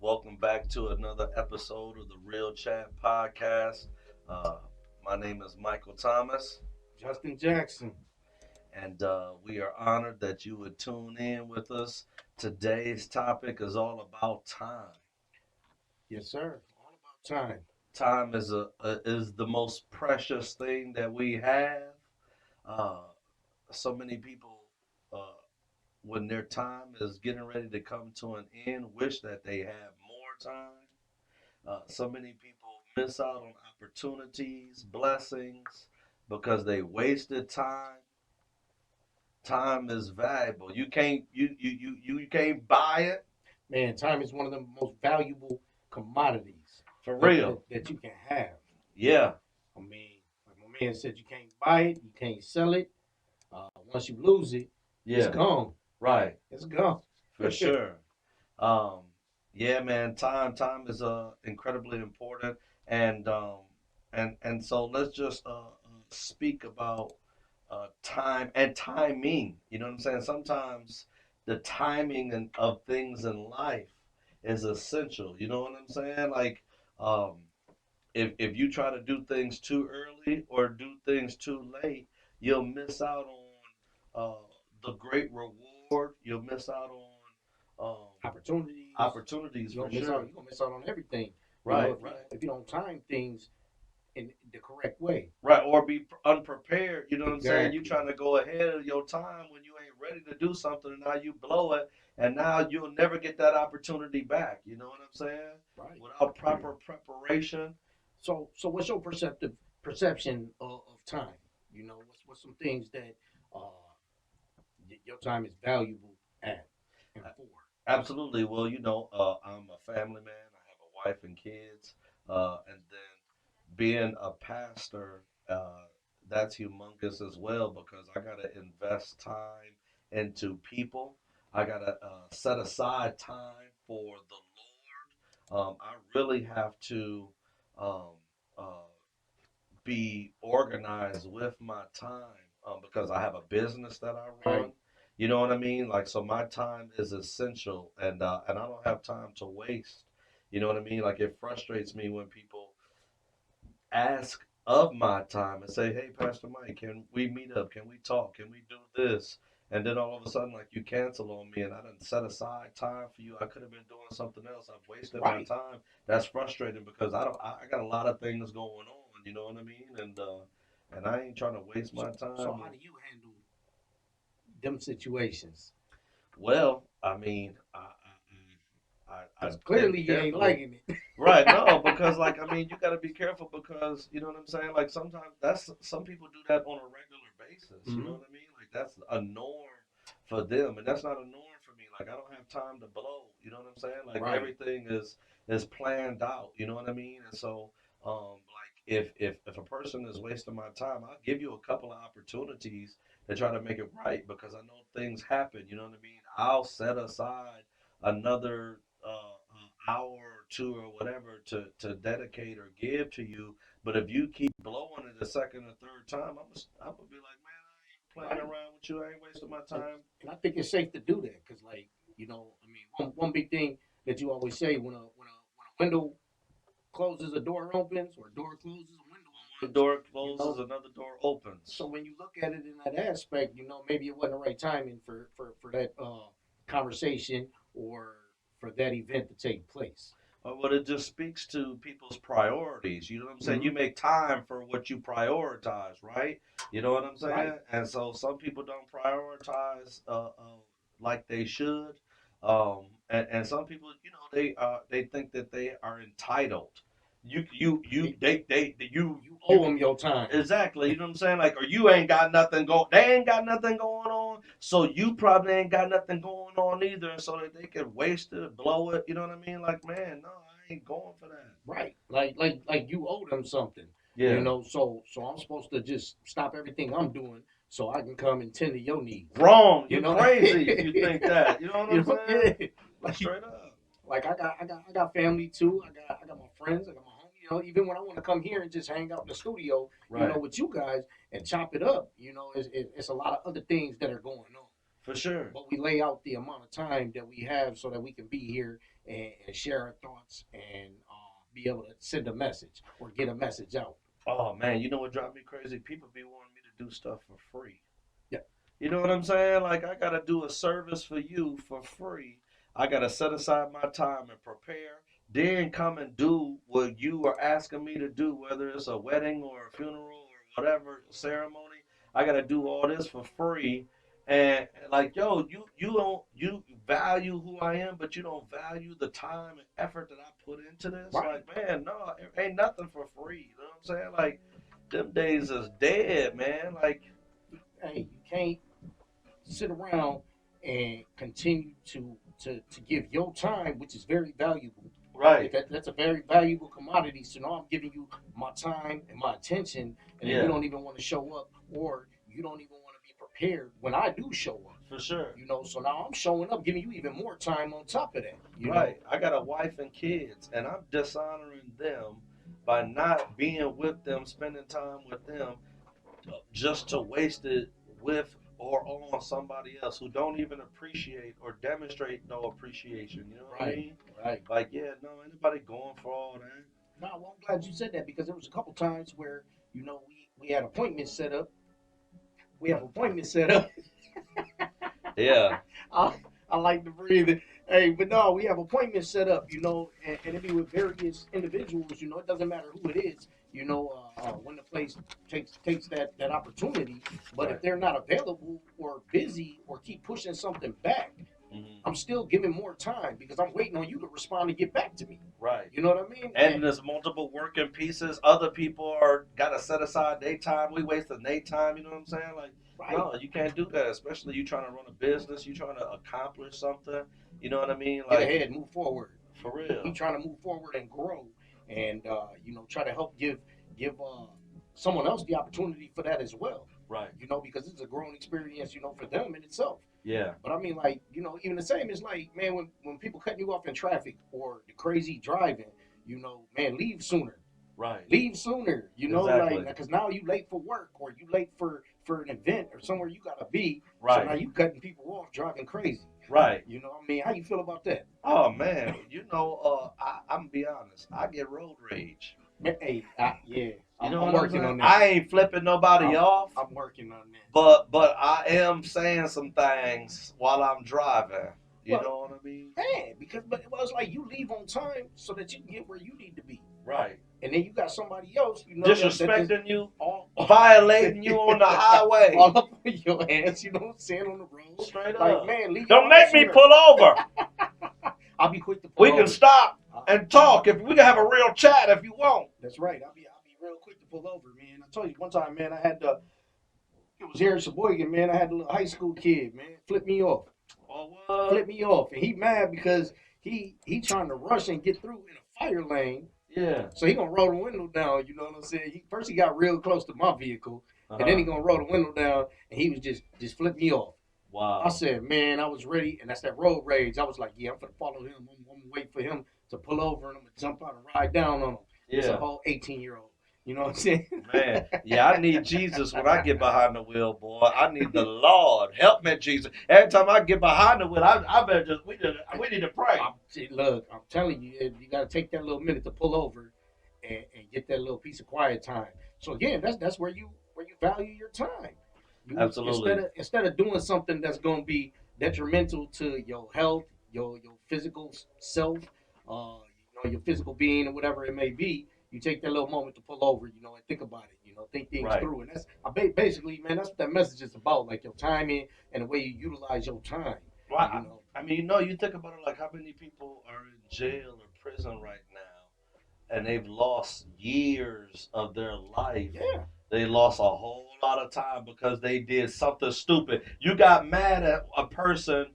Welcome back to another episode of the Real Chat Podcast. Uh, my name is Michael Thomas, Justin Jackson. and we are honored that you would tune in with us. Today's topic is all about time. Yes, sir. All about time. Time is the most precious thing that we have. Uh, so many people, uh, when their time is getting ready to come to an end, wish that they had more time. So many people miss out on opportunities, blessings, because they wasted time. Time is valuable. You can't buy it Man, time is one of the most valuable commodities for that, real. that you can have. Yeah, I mean, like my man said, you can't buy it, you can't sell it. Once you lose it, it's yeah, gone. right, It's gone. for sure. Um, yeah, man, time is incredibly important, and so let's just speak about time and timing. You know what I'm saying? Sometimes the timing of things in life is essential. You know what I'm saying? Like, um, if you try to do things too early or do things too late, you'll miss out on the great reward. You'll miss out on Opportunities. opportunities You're for gonna miss out. sure. You're gonna miss out on everything. Right, If you don't time things in the correct way. right. Or be unprepared. You know what I'm saying? You Exactly. trying to go ahead of your time when you ain't ready to do something, and now you blow it, and now you'll never get that opportunity back. You know what I'm saying? Right. Without proper preparation. So what's your perception of time? What's some things that uh, your time is valuable at and for? Absolutely. Well, I'm a family man. I have a wife and kids, and then being a pastor, that's humongous as well because I gotta invest time into people. I gotta set aside time for the Lord. I really have to um, uh, be organized with my time because I have a business that I run. Right. You know what I mean? Like, so my time is essential, and I don't have time to waste. You know what I mean? Like, it frustrates me when people ask of my time and say, "Hey, Pastor Mike, can we meet up? Can we talk? Can we do this?" And then all of a sudden, like, you cancel on me, and I didn't set aside time for you. I could have been doing something else. I've wasted my Right. time. That's frustrating because I don't. I got a lot of things going on. You know what I mean? And I ain't trying to waste So my so time. how do you handle them situations? Well, I mean, I Because tend clearly you ain't carefully. liking it. Right, no, because like I mean, you got to be careful because you know what I'm saying. Like sometimes that's some people do that on a regular basis. You know Hmm. what I mean? Like that's a norm for them, and that's not a norm for me. Like I don't have time to blow. You know what I'm saying? Like Right. everything is planned out. You know what I mean? And so, like if a person is wasting my time, I'll give you a couple of opportunities to try to make it right because I know things happen. You know what I mean? I'll set aside another hour or two or whatever to dedicate or give to you. But if you keep blowing it a second or third time, I'm gonna be like, man, I ain't playing Right. around with you. I ain't wasting my And, time. and I think it's safe to do that because, like, I mean, one big thing that you always say when a window closes, a door opens, or a door closes, a window One opens. door You closes, know, another door opens. so when you look at it in that aspect, maybe it wasn't the right timing for that conversation or for that event to take place. But it just speaks to people's priorities. You know what I'm saying? Hmm. You make time for what you prioritize, right? You know what I'm Right. saying? And so some people don't prioritize like they should, and some people, they think that they are entitled. You owe them your time. Exactly. You know what I'm saying? Like, or you ain't got nothing going. They ain't got nothing going on, so you probably ain't got nothing going on either, so that they can waste it, blow it. You know what I mean? Like, man, no, I ain't going for that. Right. Like you owe them something. Yeah. So I'm supposed to just stop everything I'm doing so I can come and tend to your needs. Wrong. You You know. crazy if you think that. You know what I'm saying? Yeah. Like Straight up. I got family too. I got my friends. I got my home. Even when I want to come here and just hang out in the studio, Right. with you guys and chop it up. It's a lot of other things that are going on. For sure. but we lay out the amount of time that we have so that we can be here and share our thoughts and be able to send a message or get a message out. Oh man, you know what drives me crazy? People be wanting me to do stuff for free. Yeah, You know what I'm saying? Like I gotta do a service for you for free. I gotta set aside my time and prepare, then come and do what you are asking me to do, whether it's a wedding or a funeral or whatever ceremony. I gotta do all this for free. And like, yo, you don't you value who I am, but you don't value the time and effort that I put into this. right. Like, man, no, it ain't nothing for free. You know what I'm saying? Like, them days is dead, man. Like, Hey, you can't sit around and continue to give your time, which is very valuable. right. That's a very valuable commodity. So now I'm giving you my time and my attention, and then you Yeah, don't even want to show up, or you don't even want to be prepared when I do show up. for sure. So now I'm showing up, giving you even more time on top of that. Right. I got a wife and kids, and I'm dishonoring them by not being with them, spending time with them, just to waste it with or on somebody else who don't even appreciate or demonstrate no appreciation. You know what I Right, mean? right. Like, yeah, no, anybody going for all that. No, well, I'm glad you said that because there was a couple times where we had appointments set up. We have appointments set up. Yeah, I, I like to breathe it. Hey, but no, we have appointments set up, and it be with various individuals. It doesn't matter who it is. When the place takes that opportunity. But right. if they're not available or busy or keep pushing something back, Hmm. I'm still giving more time because I'm waiting on you to respond and get back to me. Right. You know what I mean? And there's multiple working pieces. Other people are gotta set aside their time. We wasting their time. You know what I'm saying? Like, Right. no, you can't do that. Especially you trying to run a business. You trying to accomplish something. You know what I mean? Get Like, ahead, move forward. for We real. trying to move forward and grow, and try to help give someone else the opportunity for that as well. Right. Because it's a growing experience, for them in itself. Yeah. But I mean, like, even the same is like, man, when people cutting you off in traffic or the crazy driving, man, leave sooner. Right. Leave sooner, like, Exactly. because now you late for work or you late for an event or somewhere you gotta be. So now Right. you cutting people off, driving crazy. Right. I mean, how you feel about that? Oh man, I'm gonna be honest. I get road rage. Man, hey, yeah, You know I'm what I'm working saying? on that. I ain't flipping nobody I'm, off, I'm working on that. but I am saying some things while I'm driving. You Well, know what I mean? man, but it was like you leave on time so that you can get where you need to be, Right. and then you got somebody else, that just Disrespecting you, all violating you on the highway. all up on your ass, what I'm saying, on the road. Straight Like, up. man, leave Don't your ass make me sooner. pull over. I'll be quick to pull We can over. stop Uh, and talk if we can have a real chat if you want. that's right. I'll be real quick to pull over, man. I told you one time, man. It was here in Sheboygan, man. I had a little high school kid, man, flip me off, Oh what? flip me off, and he mad because he trying to rush and get through in a fire lane. Yeah. So he gonna roll the window down. You know what I'm saying? First he got real close to my vehicle, and then Uh-huh. he gonna roll the window down, and he was just flip me off. I Wow. said, man, I was ready, and that's that road rage. I was like, yeah, I'm gonna follow him. I'm gonna wait for him to pull over, and I'm gonna jump out and ride down on him. It's a Yeah. whole 18-year-old. You know what I'm saying? Man, yeah, I need Jesus when I get behind the wheel, boy. I need the Lord. Help me, Jesus. Every time I get behind the wheel, I better we need to pray. Look, I'm telling you, you got to take that little minute to pull over and get that little piece of quiet time. So again, that's where you value your time. Absolutely. Instead of doing something that's going to be detrimental to your health, your physical self, your physical being, or whatever it may be, you take that little moment to pull over, and think about it, think things Right. through, and basically, man, that's what that message is about, like your timing and the way you utilize your time. Well, You know, I mean, you think about it like how many people are in jail or prison right now, and they've lost years of their life. yeah, They lost a whole lot of time because they did something stupid. You got mad at a person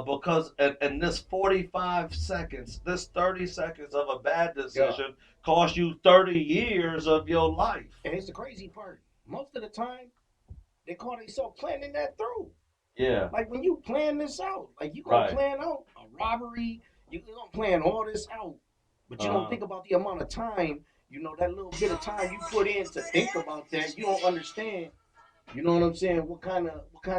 because in this 45 seconds, this 30 seconds of a bad yeah. decision cost you 30 years of your life. And it's the crazy part. Most of the time, they call themselves planning that through. Yeah, Like when you plan this out, like you gonna right. plan out a robbery, you gonna plan all this out, but you don't Uh-huh. think about the amount of time, that little bit of time you put in to think about that. You don't understand. You know what I'm saying? What kind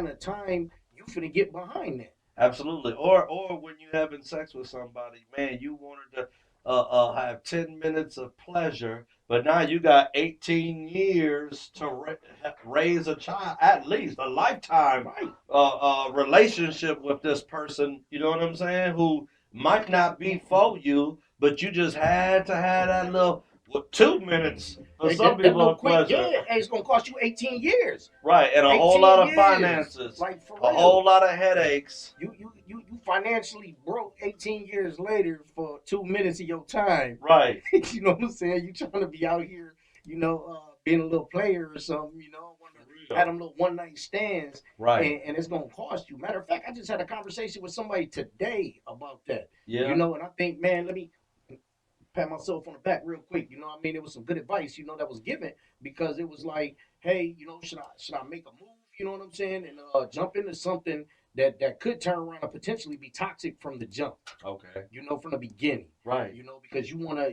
of time you finna get behind that. Absolutely. Or when you're having sex with somebody, man, you wanted to have 10 minutes of pleasure, but now you got 18 years to raise a child, at least a lifetime Right. relationship with this person. You know what I'm saying? Who might not be for you, but you just had to have that little 2 minutes for Hey, some that people little of quick, pleasure. yeah, hey, it's gonna cost you 18 years. Right, and a whole 18 lot of years. finances, Like for a real. whole lot of headaches. You financially broke 18 years later for 2 minutes of your time. Right. You know what I'm saying? You trying to be out here, being a little player or something, want For to have real. them little one night stands, Right. and it's gonna cost you. Matter of fact, I just had a conversation with somebody today about that. Yeah. And I think, man, let me pat myself on the back real quick. I mean, it was some good advice, that was given because it was like, hey, should I make a move? You know what I'm saying? And jump into something that could turn around and potentially be toxic from the jump. Okay. From the beginning. Right. Because you wanna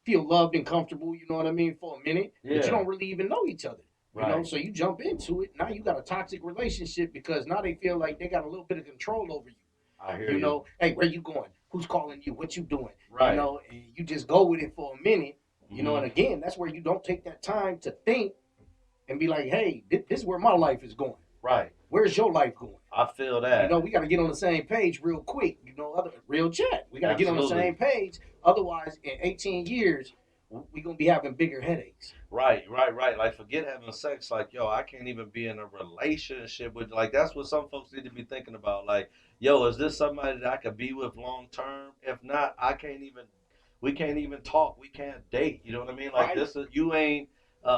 feel loved and comfortable. You know what I mean, for a minute, but you Yeah. don't really even know each other. Right. So you jump into it. Now you got a toxic relationship because now they feel like they got a little bit of control over you. I hear you. Hey, where you going? Who's calling you? What you doing? Right. And you just go with it for a minute. And Hmm. again, that's where you don't take that time to think and be like, hey, this is where my life is going. Right. Where's your life going? I feel that. We got to get on the same page real quick. Other real chat. We got to get on the Absolutely. same page. Otherwise, in 18 years, we're gonna be having bigger headaches. Right, right, right. Like, forget having sex. Like, yo, I can't even be in a relationship with. Like, that's what some folks need to be thinking about. Like, yo, is this somebody that I could be with long term? If not, I can't even. We can't even talk. We can't date. You know what I mean? Like, Right? this is you ain't. We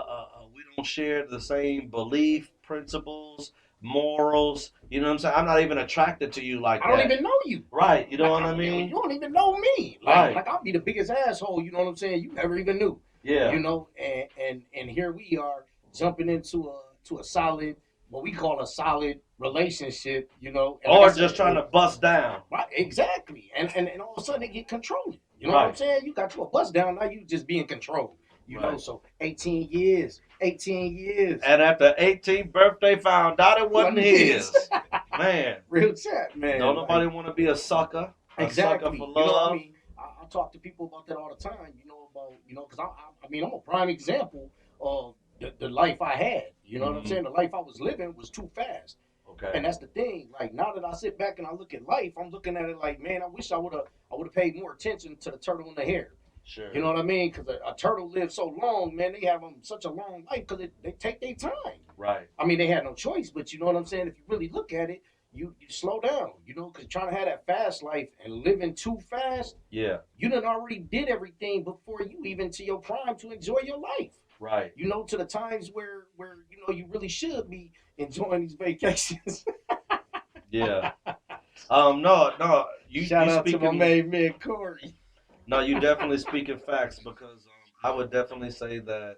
don't share the same belief, principles, morals. You know what I'm saying? I'm not even attracted to you like I don't that. even know you. Right. You know Like what I you mean? don't even know me. Right. I'll be the biggest asshole. You know what I'm saying? You never even knew. Yeah. And here we are jumping into a solid, what we call a solid relationship. And like I Or just said, trying to bust down. right, exactly. And all of a sudden they get controlling. You know what I'm Right. saying? You got you a bust down, now you just being controlled. Right. So 18 years. 18 years. And at the 18th birthday, found out it wasn't Wasn't his. his. Man, Real chat, don't man. nobody want to be a sucker for Exactly. I love. mean, I talk to people about that all the time, about, because I mean, I'm a prime example of the life I had. You know what I'm Hmm. saying? The life I was living was too fast. Okay, And that's the thing. Like now that I sit back and I look at life, I'm looking at it like, man, I wish I would have paid more attention to the turtle in the hair. You sure. know what I mean? Because a turtle lives so long, man. They have such a long life because they take their time. Right. I mean, they had no choice, but you know what I'm saying? If you really look at it, you slow down, because trying to have that fast life and living too fast, Yeah. you done already did everything before you even to your prime to enjoy your life. Right. To the times where you really should be enjoying these vacations. Yeah. No, no. You Shout out to my speaking. main man Corey. No, you definitely speaking facts because I would definitely say that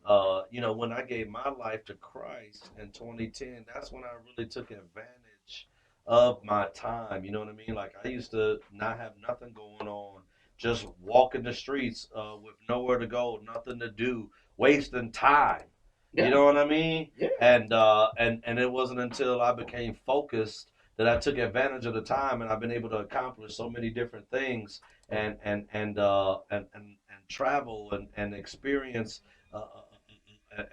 when I gave my life to Christ in 2010, that's when I really took advantage of my time. You know what I mean? Like I used to not have nothing going on, just walking the streets with nowhere to go, nothing to do, wasting time. You Yeah, know what I mean? yeah. And it wasn't until I became focused that I took advantage of the time, and I've been able to accomplish so many different things and travel and experience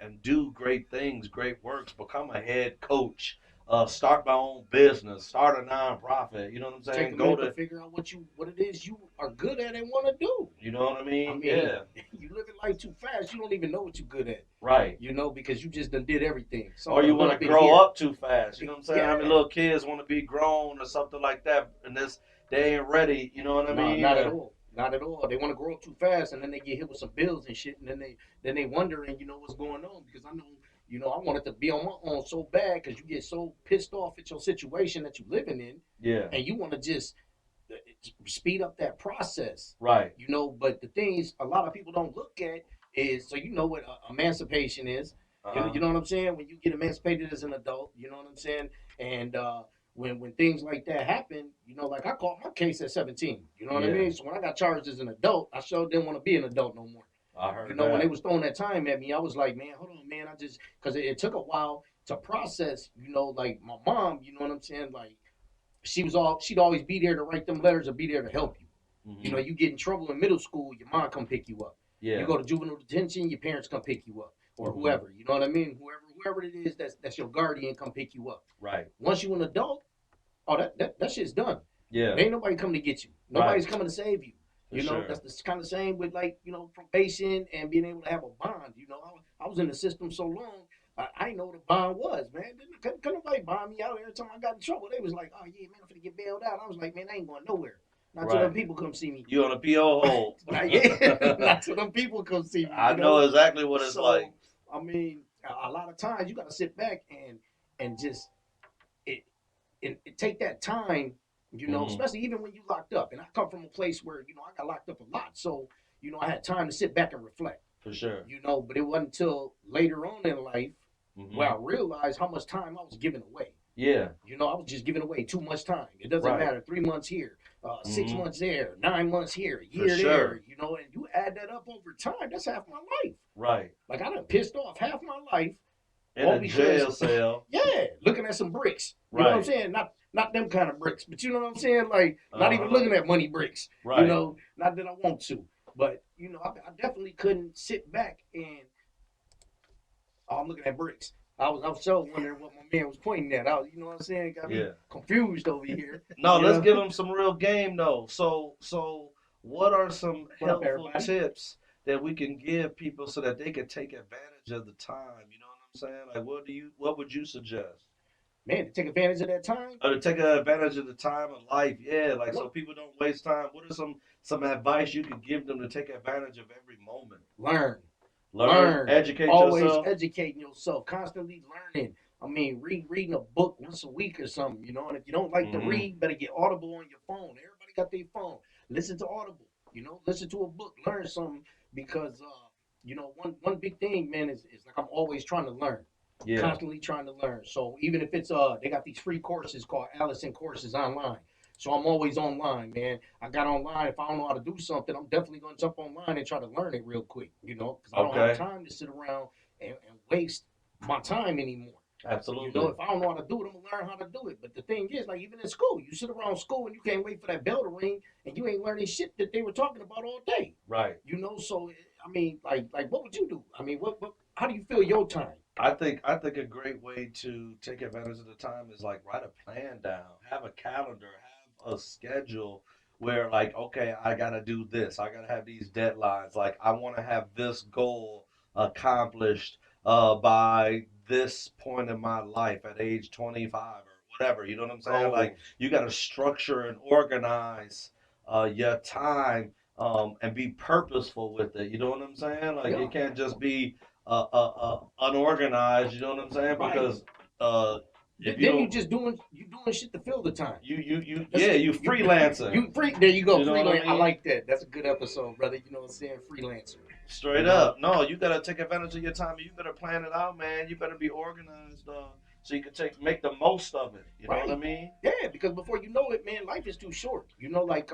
and do great things, great works, become a head coach, start my own business, start a nonprofit. You know what I'm Take saying? a Go minute to to, figure out what it is you are good at and want to do. you know what I I mean? mean, Yeah, you living life too fast. You don't even know what you're good at. right. Because you just done did everything. Or Something a you want little to bit grow here. up too fast. You know what I'm saying? I mean, Yeah. little kids want to be grown or something like that, and they ain't ready. You know what I No, mean? not at all. Not at all. They want to grow up too fast, and then they get hit with some bills and shit, and then they wondering, what's going on because I know. I wanted to be on my own so bad because you get so pissed off at your situation that you're living in, Yeah, and you want to just speed up that process. right. But the thing is, a lot of people don't look at is so you know what emancipation is. Uh You know, huh. you know what I'm saying? When you get emancipated as an adult, you know what I'm saying? And when things like that happen, like I caught my case at 17. You know what I Yeah, mean? So when I got charged as an adult, I sure didn't want to be an adult no more. I heard When they that. was throwing that time at me, I was like, man, hold on, man. I just because it took a while to process, like my mom, you know what I'm saying? Like she'd always be there to write them letters or be there to help you. Hmm. You get in trouble in middle school, your mom come pick you up. You Yeah. go to juvenile detention, your parents come pick you up. Or Hmm. whoever, you know what I mean? Whoever it is that's your guardian come pick you up. Right. Once you an adult, oh that shit's done. Yeah. There ain't nobody coming to get you. Right. Nobody's coming to save you. For sure. That's the kind of same with like, probation and being able to have a bond. I was in the system so long, I didn't know what a bond was, man. Couldn't nobody bond me out every time I got in trouble. They was like, oh yeah, man, I'm gonna get bailed out. I was like, man, I ain't going nowhere. Not till them Right. people come see me. You on a PO hold. Yeah, not till them people come see me, I know exactly what it's So like. I mean, a lot of times you gotta sit back and just it, it take that time, Hmm. especially even when you locked up. And I come from a place where, I got locked up a lot. So, I had time to sit back and reflect, For sure. but it wasn't until later on in life where Hmm. I realized how much time I was giving away. Yeah. I was just giving away too much time. It doesn't Right. matter. 3 months here, six Hmm. months there, 9 months here, a For year there, sure. and you add that up over time, that's half my life. Right. Like I done pissed off half my life In all a because jail cell. yeah, looking at some bricks. You know what I'm Right. saying? Not them kind of bricks, but you know what I'm saying? Like not Uh even huh. looking at money bricks. Right. Not that I want to, but I definitely couldn't sit back and I'm looking at bricks. I was so wondering what my man was pointing at. You know what I'm saying? Got me Yeah. confused over here. No, You let's know, give them some real game though. So what are some what up, helpful everybody? tips that we can give people so that they can take advantage of the time? You know what I'm saying? Like, what would you suggest? Man, to take advantage of that time. Or to take advantage of the time of life, yeah. Like, so Look, people don't waste time. What are some advice you could give them to take advantage of every moment? learn, Learn, learn. educate Always yourself. educating yourself, constantly learning. I mean, reading a book once a week or something, And if you don't like to Hmm. read, better get Audible on your phone. Everybody got their phone. Listen to Audible. Listen to a book, learn something because one big thing, man, is like I'm always trying to learn, Yeah. constantly trying to learn. So even if it's they got these free courses called Allison courses online. So I'm always online, man. I got online. If I don't know how to do something, I'm definitely gonna jump online and try to learn it real quick, because I don't have Okay. time to sit around and waste my time anymore. Absolutely. If I don't know how to do it, I'm gonna learn how to do it. But the thing is, like even in school, you sit around school and you can't wait for that bell to ring, and you ain't learning shit that they were talking about all day. Right. So I mean, like what would you do? I mean, what how do you feel your time? I think a great way to take advantage of the time is like write a plan down, have a calendar, have a schedule where like okay, I gotta do this, I gotta have these deadlines. Like I want to have this goal accomplished by this point in my life at age 25 or whatever. You know what I'm saying? Like Goals, you gotta structure and organize your time and be purposeful with it. You know what I'm saying? Like yeah, it can't just be unorganized. You know what I'm saying? right. Because uh, if you Then don't, you doing shit to fill the time. That's yeah, you you freelancing. you free. There you go, You know what I freelance. I mean? like that. That's a good episode, brother. You know what I'm saying? Freelancer. You Straight know, up. No, you gotta take advantage of your time. You better plan it out, man. You better be organized, so you can make the most of it. You know what I right? mean? Yeah, because before you know it, man, life is too short. Like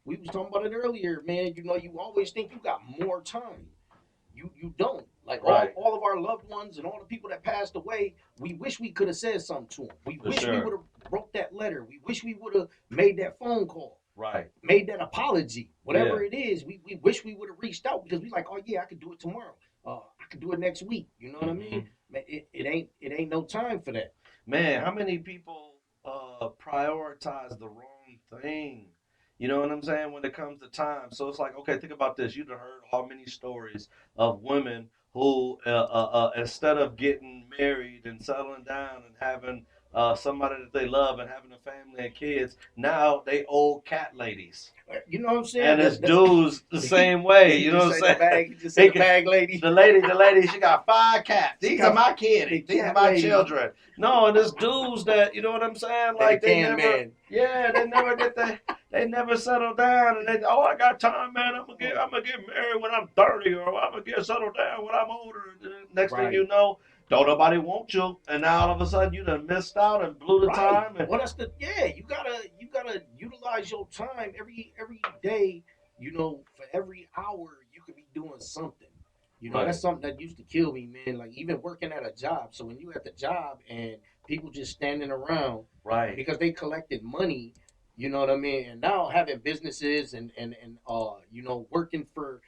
we was talking about it earlier, man. You always think you got more time. You don't. Like Right. all of our loved ones and all the people that passed away, we wish we could have said something to them. We For wish we sure. would have wrote that letter. We wish we would have made that phone call, Right. made that apology. Yeah. Whatever it is, we wish we would have reached out because we like, oh yeah, I could do it tomorrow. I could do it next week. You know what I mean? Hmm. Man, it ain't no time for that. Man, how many people prioritize the wrong thing? You know what I'm saying when it comes to time. So it's like, okay, think about this. You've heard how many stories of women who, instead of getting married and settling down and having somebody that they love and having a family and kids, now they old cat ladies. You know what I'm saying? And this dude's the same way. He You know just what say the I'm saying? bag. He just say He the can, bag lady. the lady, she got 5 cats. She These are got my the kitties. These are cat my lady. children. No, and there's dudes that you know what I'm saying. They the Like they can never, man. yeah, they never get that. They never settle down, and they, oh, I got time, man. I'm gonna get married when I'm 30, or I'm gonna get settled down when I'm older. And then next thing you Right. know, don't nobody want you, and now all of a sudden you done missed out and blew the Right. time. And Well, that's the yeah. You gotta utilize your time every day. For every hour you could be doing something. You know, that's Right. something that used to kill me, man. Like even working at a job. So when you at the job and people just standing around Right. because they collected money, you know what I mean? And now having businesses and you know, working for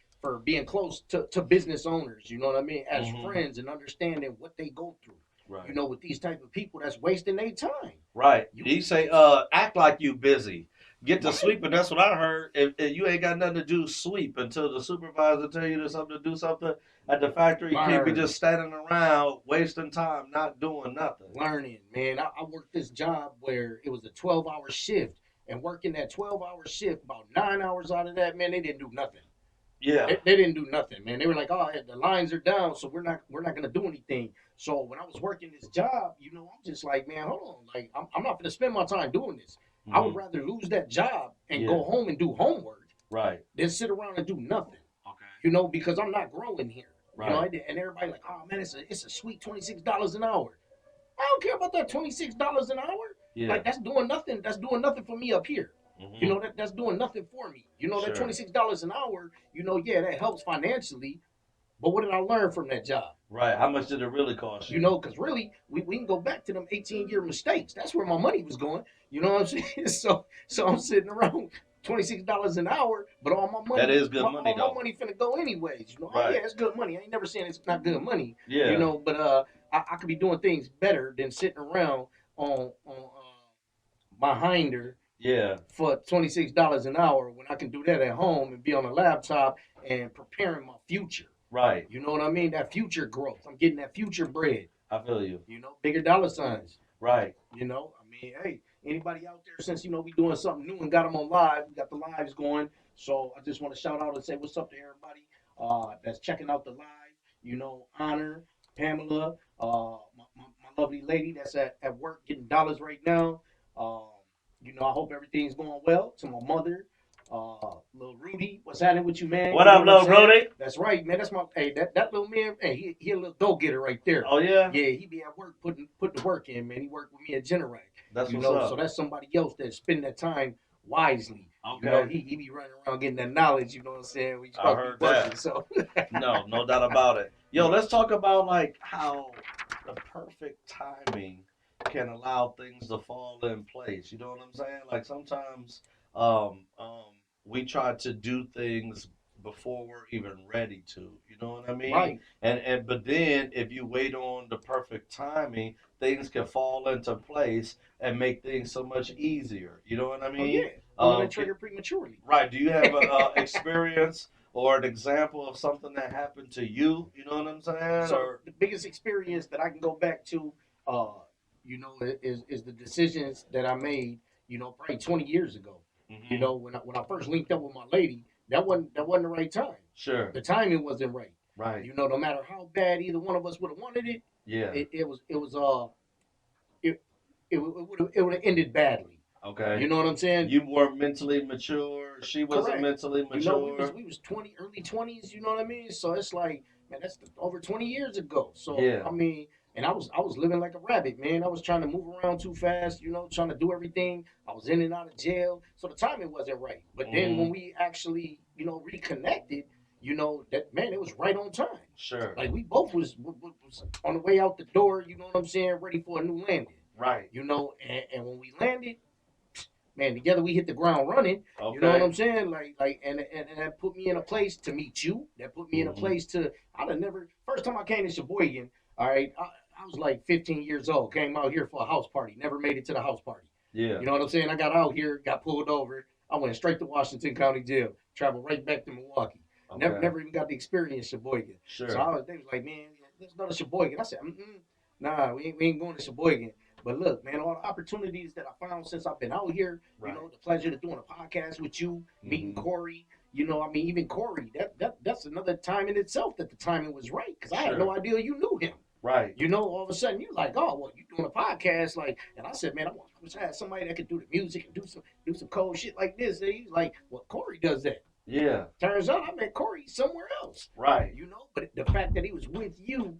being close to business owners, you know what I mean, as Hmm. friends and understanding what they go through. You Right. know, with these type of people that's wasting their time. Right. You He say, act like you busy. Get to right, sweeping. That's what I heard. If you ain't got nothing to do, sweep until the supervisor tell you there's something to do something at the factory. You can't be word. just standing around wasting time, not doing nothing. Learning, man. I worked this job where it was a 12-hour shift, and working that 12-hour shift, about 9 hours out of that, man, they didn't do nothing. Yeah. They didn't do nothing, man. They were like, "Oh, the lines are down, so we're not gonna do anything." So when I was working this job, you know, I'm just like, man, hold on, like I'm not gonna spend my time doing this. I would Hmm. rather lose that job and Yeah. go home and do homework Right. than sit around and do nothing. Okay. You know, because I'm not growing here. You know, Right. and everybody like, oh man, it's a sweet $26 an hour. I don't care about that $26 an hour. Yeah. Like that's doing nothing. That's doing nothing for me up here. You Hmm. know that's doing nothing for me. You know that Sure. $26 an hour. You know, yeah, that helps financially. But what did I learn from that job? Right. How much did it really cost You you? know, because really, we can go back to them 18-year mistakes. That's where my money was going. You know what I'm saying? So I'm sitting around $26 an hour, but That is good money all my though. money finna go anyways. You know, oh yeah, Right. it's good money. I ain't never saying it's not good money. You Yeah. know, but I could be doing things better than sitting around on my hinder Yeah. for $26 an hour when I can do that at home and be on a laptop and preparing my future. Right. You know what I mean? That future growth. I'm getting that future bread. I feel you. You know, bigger dollar signs. Right. You know, I mean, hey, anybody out there, since you know we doing something new and got them on live, we got the lives going. So I just want to shout out and say what's up to everybody that's checking out the live. You know, Honor, Pamela, my lovely lady that's at work getting dollars right now. Um, you know, I hope everything's going well. To my mother, little Rudy, what's happening with you, man? What You know up, what I'm little saying? Brody? That's right, man. That's my hey, that little man, hey, he a little go getter right there. Oh yeah. Yeah, he be at work putting the work in, man. He worked with me at Generac. That's You what's know, so up. that's somebody else that spend that time wisely. You know, Okay. he be running around getting that knowledge, you know what I'm saying? We I supposed to be heard working. that. So No, no doubt about it. Yo, let's talk about like how the perfect timing can allow things to fall in place. You know what I'm saying? Like sometimes um, um, we try to do things before we're even ready to. You know what I mean? right. And but then if you wait on the perfect timing, things can fall into place and make things so much easier. You know what I Oh yeah. mean? Pulling the Can, trigger prematurely. right. Do you have a experience or an example of something that happened to you? You know what I'm saying? So Or the biggest experience that I can go back to, uh, you know, is the decisions that I made, you know, probably 20 years ago. You hmm know, when I first linked up with my lady, that wasn't the right time. sure. The timing wasn't right. Right. You know, no matter how bad either one of us would have wanted it, Yeah. it it would have ended badly. Okay. You know what I'm saying? You weren't mentally mature. She wasn't Correct. mentally You know, we was mature. we was 20, early 20s. You know what I mean? So it's like, man, that's over 20 years ago. So Yeah. I mean, and I was living like a rabbit, man. I was trying to move around too fast. You know, trying to do everything. I was in and out of jail, so the timing wasn't right. But then when hmm we actually, you know, reconnected, you know, that man, it was right on time. Sure. Like we both was on the way out the door. You know what I'm saying? Ready for a new landing. Right. You know, and when we landed, man, together we hit the ground running. You know what Okay. I'm saying? Like, and that put me in a place to meet you. That put me in a hmm place to. I'd have never. First time I came to Sheboygan, all right, I was like 15 years old. Came out here for a house party. Never made it to the house party. Yeah. You know what I'm saying? I got out here, got pulled over. I went straight to Washington County Jail. Traveled right back to Milwaukee. Never, Okay. never even got to experience Sheboygan. So Sure. they was like, man, let's go to Sheboygan. I said, nah, we ain't going to Sheboygan. But look, man, all the opportunities that I found since I've been out here, you Right. know, the pleasure of doing a podcast with you, meeting hmm Corey, you know, I mean, even Corey, that's another time in itself that the timing was right because I had no Sure. idea you knew him. Right. You know, all of a sudden you're like, oh, well, you doing a podcast, like, and I said, man, I wish I had somebody that could do the music and do some cold shit like this. And he's like, well, Corey does that. Yeah. Turns out I met Corey somewhere else, Right. you know, but the fact that he was with you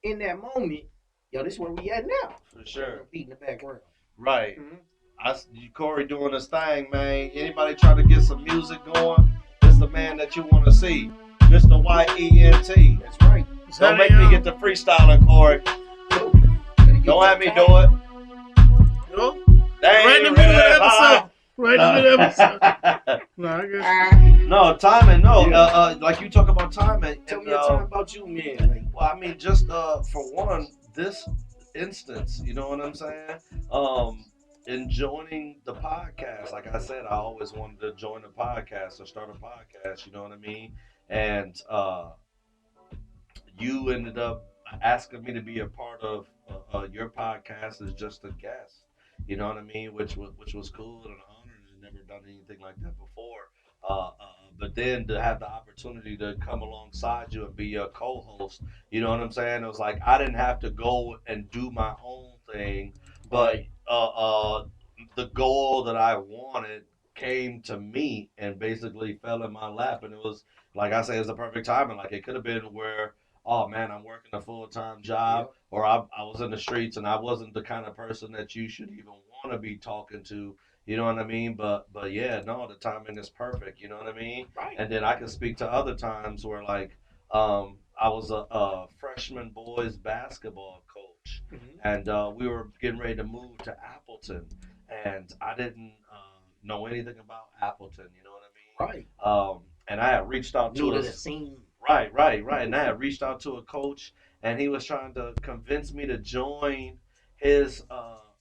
in that moment, yo, this is where we at now. For Got a sure. little beat in the background. Right. Mm-hmm. Corey doing his thing, man. Anybody trying to get some music going, it's the man that you want to see. Mr. YENT. That's right. Is Don't that make me get a the freestyling, Corey. Yo, gotta get Don't your have me do time. it. you know? They Right in the ain't middle of ready the for episode. Right in the middle of the episode. No, I guess. No, timing. No, Yeah. like you talk about timing, Tell and me a time about you, man. Like, well, I mean, just for one, this instance, you know what I'm saying? Um, in joining the podcast, like I said, I always wanted to join a podcast or start a podcast. You know what I mean? And you ended up asking me to be a part of your podcast as just a guest. You know what I mean? Which was cool and an honor. I've never done anything like that before. But then to have the opportunity to come alongside you and be your co-host, you know what I'm saying? It was like I didn't have to go and do my own thing, but right. the goal that I wanted came to me and basically fell in my lap, and it was like I say, it's the perfect timing. Like it could have been where, oh man, I'm working a full time job, Yep. or I was in the streets and I wasn't the kind of person that you should even want to be talking to. You know what I mean? But yeah, no, the timing is perfect. You know what I mean? Right. And then I can speak to other times where like I was a freshman boys basketball coach, Hmm. and we were getting ready to move to Appleton, and I didn't know anything about Appleton. You know what I Right. mean? And I had reached out New to to a the scene. right. And I had reached out to a coach, and he was trying to convince me to join his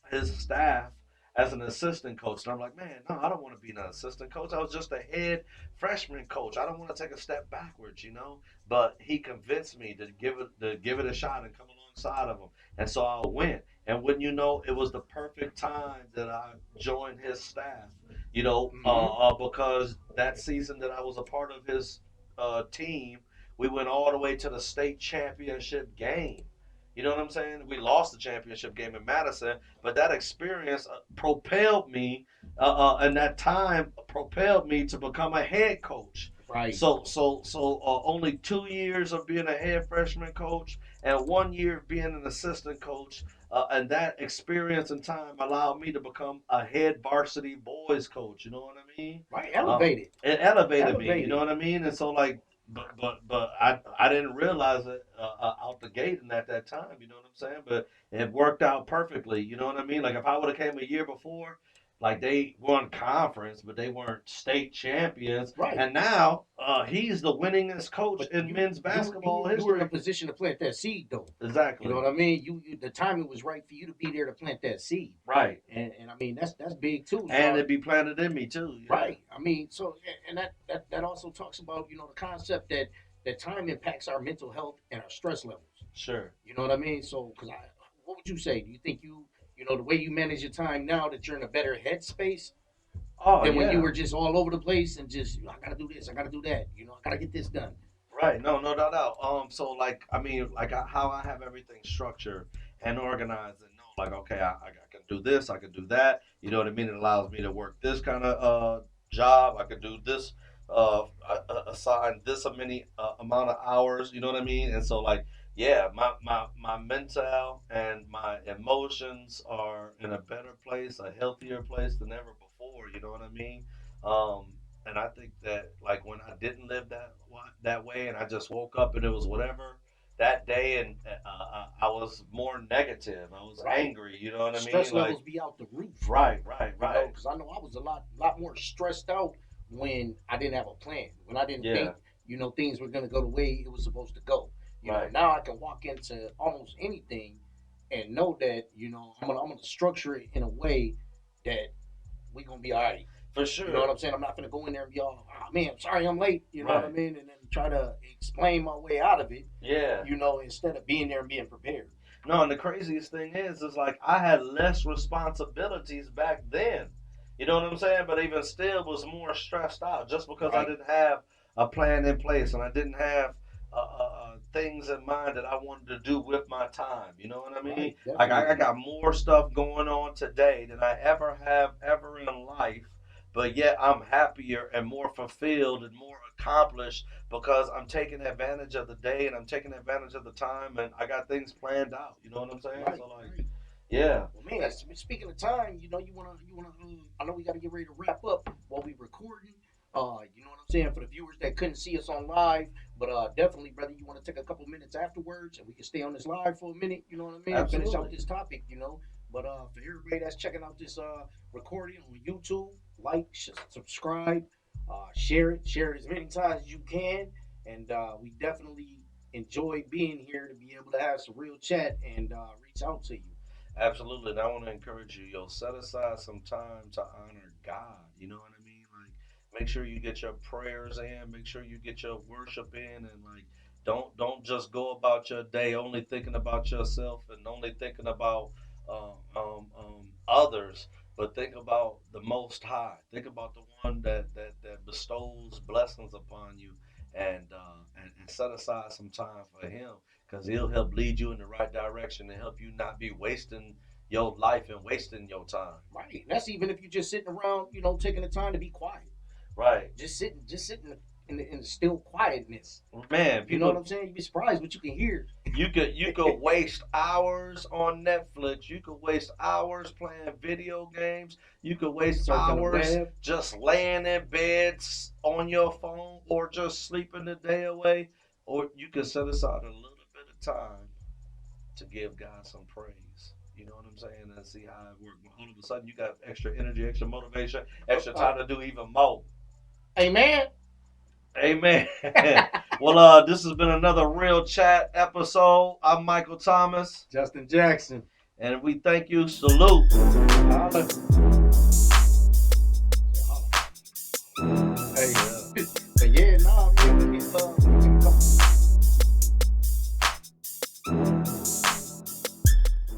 his staff as an assistant coach. And I'm like, man, no, I don't want to be an assistant coach. I was just a head freshman coach. I don't want to take a step backwards, you know. But he convinced me to give it a shot and come alongside of him. And so I went. And when you know, it was the perfect time that I joined his staff. Hmm. Because that season that I was a part of his team, we went all the way to the state championship game. You know what I'm saying? We lost the championship game in Madison, but that experience propelled me, and that time propelled me to become a head coach. Right. So, only 2 years of being a head freshman coach and 1 year of being an assistant coach, and that experience and time allowed me to become a head varsity boys coach. You know what I mean? Right. Um, Elevated. it elevated me. You know Elevated. what I mean? And so like, but I didn't realize it out the gate and at that time. You know what I'm saying? But it worked out perfectly. You know what I mean? Like if I would have came a year before, like they won conference, but they weren't state champions. Right. And now he's the winningest coach But in you men's you basketball you you were in a history. position to plant that seed though. You know Exactly. what I mean? The timing was right for you to be there to plant that seed. Right. And I mean that's big too. And it be planted in me too. Yeah. Right. I mean, so and that also talks about the concept that time impacts our mental health and our stress levels. Sure. You know what I mean? So, what would you say? Do you think the way you manage your time now that you're in a better headspace Oh than when you yeah. were just all over the place and just I gotta do this, I gotta do that, I gotta get this done. Right. No, no doubt. So like, I mean, like how I have everything structured and organized and know, like, okay, I can do this, I can do that. You know what I mean? It allows me to work this kind of job. I can do this, assign this a many amount of hours. You know what I mean? And so like, yeah, my mental and my emotions are in a better place, a healthier place than ever before. You know what I mean? And I think that like when I didn't live that way, and I just woke up and it was whatever that day, and I was more negative. I was Right. angry. You know what I mean? Stress Like levels be out the roof. right. Because I know I was a lot more stressed out when I didn't have a plan, when I didn't Yeah, think things were gonna go the way it was supposed to go. right. Now I can walk into almost anything and know that I'm gonna structure it in a way that we gonna be all right. For You know what sure. I'm saying? I'm not gonna go in there and be all, oh man, I'm sorry I'm late. You know what I Right. mean? And then try to explain my way out of it. Yeah. Instead of being there and being prepared. No, and the craziest thing is like I had less responsibilities back then. You know what I'm saying? But even still was more stressed out just because I Right. didn't have a plan in place and I didn't have things in mind that I wanted to do with my time. You know what I mean? Right. Like I Definitely. got more stuff going on today than I ever have ever in life. But yet I'm happier and more fulfilled and more accomplished because I'm taking advantage of the day and I'm taking advantage of the time and I got things planned out. You know what I'm saying? Right. So like, Right. yeah, Well, man, speaking of time, you wanna. I know we got to get ready to wrap up while we recording. You know what I'm I'm saying? For the viewers that couldn't see us on live, but definitely, brother, you want to take a couple minutes afterwards and we can stay on this live for a minute, you know what I mean? And finish out Absolutely. this topic, you know. But for everybody that's checking out this recording on YouTube, like, subscribe, share it as many times as you can. And we definitely enjoy being here to be able to have some real chat and reach out to you. Absolutely. And I want to encourage you, yo, set aside some time to honor God. You know what I mean? Like, make sure you get your prayers in, make sure you get your worship in, and like, don't just go about your day only thinking about yourself and only thinking about others, but think about the Most High. Think about the one that bestows blessings upon you, and set aside some time for Him, because He'll help lead you in the right direction and help you not be wasting your life and wasting your time. Right. And that's even if you're just sitting around, you know, taking the time to be quiet. Right. Just sitting in the still quietness. Man, You know what people, I'm saying? You'd be surprised what you can hear. you could waste hours on Netflix. You could waste hours playing video games. You could waste Surfing the hours web. just laying in beds on your phone or just sleeping the day away. Or you could set aside a little bit of time to give God some praise. You know what I'm saying? And see how it works. All of a sudden, you got extra energy, extra motivation, extra Uh, time to do even more. Amen. Amen. Well, this has been another Real Chat episode. I'm Michael Thomas, Justin Jackson. and we thank you. Salute. Holla.